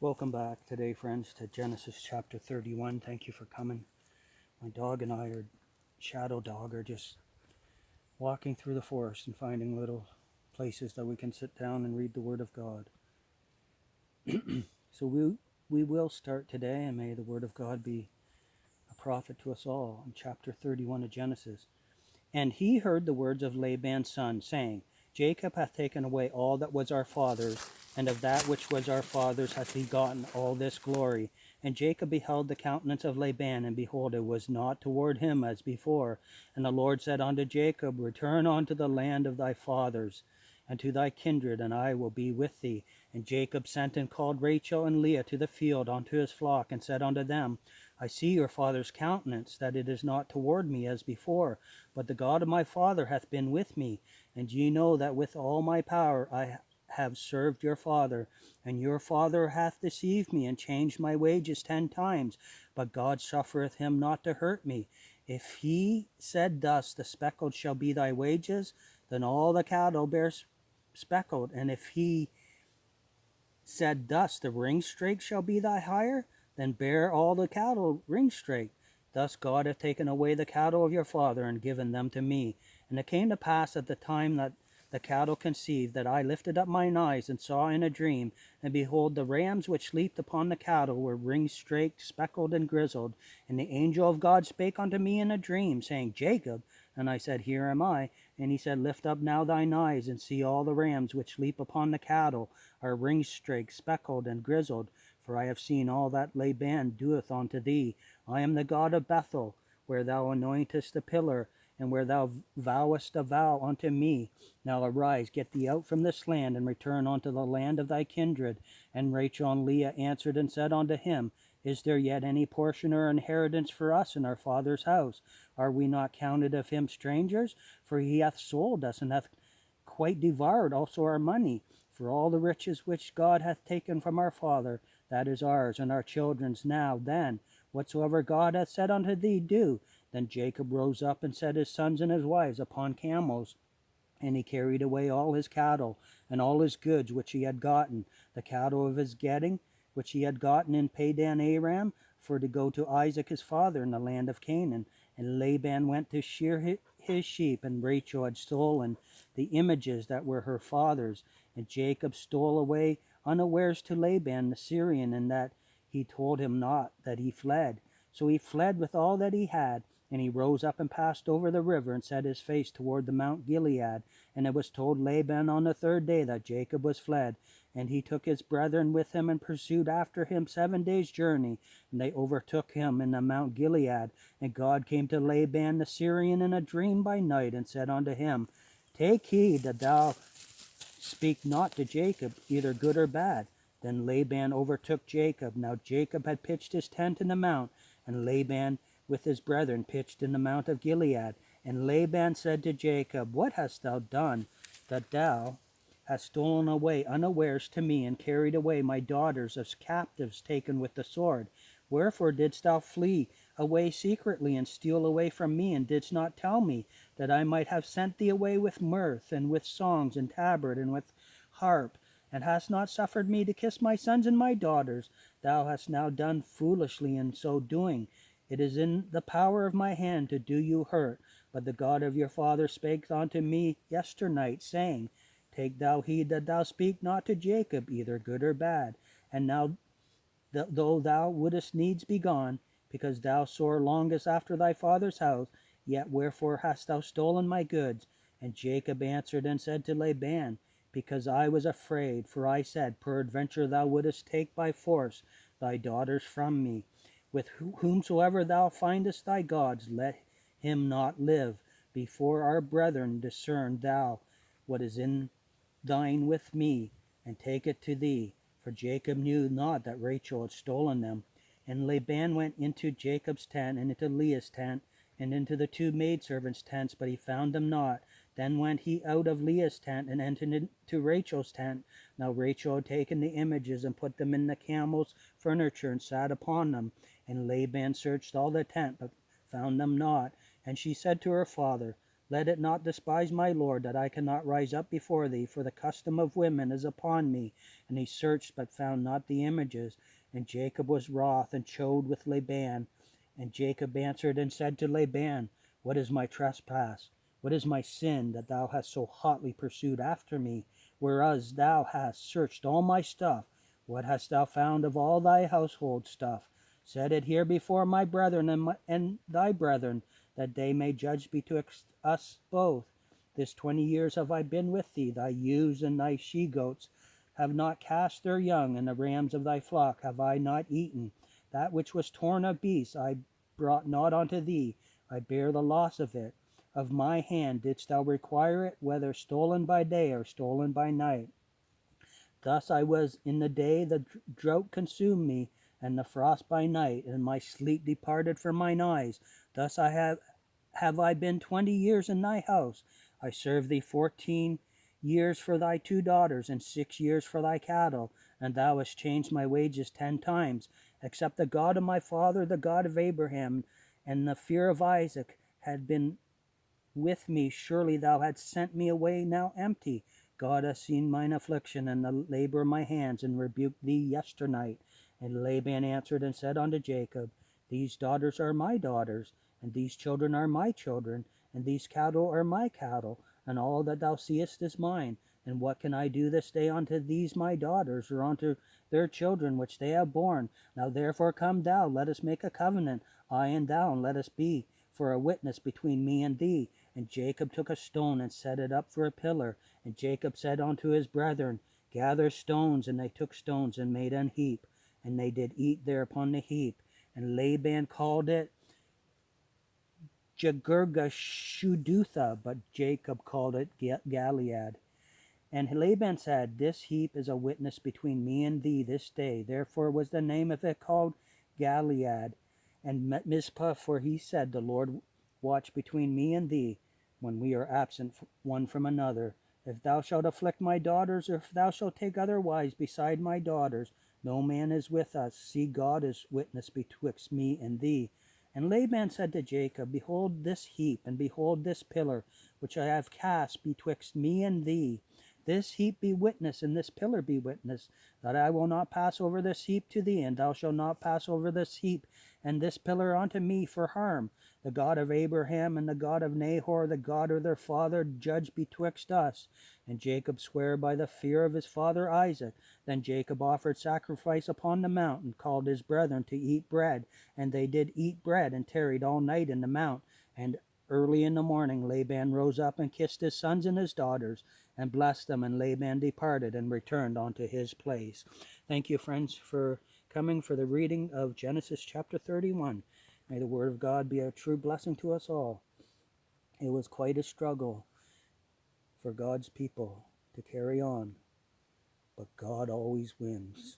Welcome back today, friends, to Genesis chapter 31. Thank you for coming. My dog and I, Shadow Dog, are just walking through the forest and finding little places that we can sit down and read the Word of God. So we will start today, and may the Word of God be a prophet to us all, in chapter 31 of Genesis. And he heard the words of Laban's son, saying, Jacob hath taken away all that was our father's, and of that which was our father's hath he gotten all this glory. And Jacob beheld the countenance of Laban, and behold, it was not toward him as before. And the Lord said unto Jacob, Return unto the land of thy fathers, and to thy kindred, and I will be with thee. And Jacob sent and called Rachel and Leah to the field unto his flock, and said unto them, I see your father's countenance, that it is not toward me as before, but the God of my father hath been with me. And ye know that with all my power I have served your father, and your father hath deceived me, and changed my wages 10 times. But God suffereth him not to hurt me. If he said thus, the speckled shall be thy wages, then all the cattle bear speckled. And if he said thus, the ringstraked shall be thy hire, then bear all the cattle ringstraked. Thus God hath taken away the cattle of your father, and given them to me. And it came to pass at the time that the cattle conceived, that I lifted up mine eyes, and saw in a dream, and behold, the rams which leaped upon the cattle were ringstraked, speckled, and grizzled. And the angel of God spake unto me in a dream, saying, Jacob. And I said, Here am I. And he said, Lift up now thine eyes, and see all the rams which leap upon the cattle are ringstraked, speckled, and grizzled. For I have seen all that Laban doeth unto thee. I am the God of Bethel, where thou anointest the pillar, and where thou vowest a vow unto me. Now arise, get thee out from this land, and return unto the land of thy kindred. And Rachel and Leah answered and said unto him, Is there yet any portion or inheritance for us in our father's house? Are we not counted of him strangers? For he hath sold us, and hath quite devoured also our money. For all the riches which God hath taken from our father, that is ours, and our children's. Now then, whatsoever God hath said unto thee, do. Then Jacob rose up and set his sons and his wives upon camels, and he carried away all his cattle, and all his goods which he had gotten, the cattle of his getting, which he had gotten in Padan Aram, for to go to Isaac his father in the land of Canaan. And Laban went to shear his sheep, and Rachel had stolen the images that were her father's. And Jacob stole away unawares to Laban the Syrian, and that he told him not that he fled. So he fled with all that he had, and he rose up and passed over the river, and set his face toward the Mount Gilead. And it was told Laban on the 3rd day that Jacob was fled. And he took his brethren with him, and pursued after him 7 days' journey. And they overtook him in the Mount Gilead. And God came to Laban the Syrian in a dream by night, and said unto him, Take heed that thou speak not to Jacob, either good or bad. Then Laban overtook Jacob. Now Jacob had pitched his tent in the mount, and Laban with his brethren pitched in the mount of Gilead. And Laban said to Jacob, What hast thou done, that thou hast stolen away unawares to me, and carried away my daughters as captives taken with the sword? Wherefore didst thou flee away secretly, and steal away from me, and didst not tell me, that I might have sent thee away with mirth, and with songs, and tabret, and with harp, and hast not suffered me to kiss my sons and my daughters? Thou hast now done foolishly in so doing. It is in the power of my hand to do you hurt. But the God of your father spake unto me yesternight, saying, Take thou heed that thou speak not to Jacob, either good or bad. And now, though thou wouldest needs be gone, because thou sore longest after thy father's house, yet wherefore hast thou stolen my goods? And Jacob answered and said to Laban, Because I was afraid, for I said, Peradventure thou wouldest take by force thy daughters from me. With whomsoever thou findest thy gods, let him not live. Before our brethren discern thou what is in thine with me, and take it to thee. For Jacob knew not that Rachel had stolen them. And Laban went into Jacob's tent, and into Leah's tent, and into the 2 maidservants' tents, but he found them not. Then went he out of Leah's tent, and entered into Rachel's tent. Now Rachel had taken the images, and put them in the camel's furniture, and sat upon them. And Laban searched all the tent, but found them not. And she said to her father, Let it not despise my Lord, that I cannot rise up before thee, for the custom of women is upon me. And he searched, but found not the images. And Jacob was wroth, and chode with Laban. And Jacob answered and said to Laban, What is my trespass? What is my sin, that thou hast so hotly pursued after me, whereas thou hast searched all my stuff? What hast thou found of all thy household stuff? Set it here before my brethren and thy brethren, that they may judge betwixt us both. This 20 years have I been with thee. Thy ewes and thy she-goats have not cast their young, and the rams of thy flock have I not eaten. That which was torn of beasts I brought not unto thee. I bear the loss of it. Of my hand didst thou require it, whether stolen by day or stolen by night? Thus I was in the day the drought consumed me, and the frost by night, and my sleep departed from mine eyes. Thus have I been 20 years in thy house. I served thee 14 years for thy 2 daughters, and 6 years for thy cattle, and thou hast changed my wages 10 times. Except the God of my father, the God of Abraham, and the fear of Isaac had been with me, surely thou hadst sent me away now empty. God hath seen mine affliction and the labor of my hands, and rebuked thee yesternight. And Laban answered and said unto Jacob, These daughters are my daughters, and these children are my children, and these cattle are my cattle, and all that thou seest is mine. And what can I do this day unto these my daughters, or unto their children which they have borne? Now therefore come thou, let us make a covenant, I and thou, and let us be for a witness between me and thee. And Jacob took a stone and set it up for a pillar. And Jacob said unto his brethren, Gather stones. And they took stones and made an heap. And they did eat there upon the heap. And Laban called it Jagurgashudutha, but Jacob called it Gilead. And Laban said, This heap is a witness between me and thee this day. Therefore was the name of it called Gilead. And Mizpah, for he said, The Lord watch between me and thee, when we are absent one from another. If thou shalt afflict my daughters, or if thou shalt take other wives beside my daughters, no man is with us. See, God is witness betwixt me and thee. And Laban said to Jacob, Behold this heap, and behold this pillar, which I have cast betwixt me and thee. This heap be witness, and this pillar be witness, that I will not pass over this heap to thee, and thou shalt not pass over this heap and this pillar unto me for harm. The God of Abraham and the God of Nahor, the God of their father, judge betwixt us. And Jacob sware by the fear of his father Isaac. Then Jacob offered sacrifice upon the mount, and called his brethren to eat bread. And they did eat bread, and tarried all night in the mount. And early in the morning Laban rose up and kissed his sons and his daughters, and blessed them. And Laban departed and returned unto his place. Thank you, friends, for coming for the reading of Genesis chapter 31. May the word of God be a true blessing to us all. It was quite a struggle for God's people to carry on, but God always wins.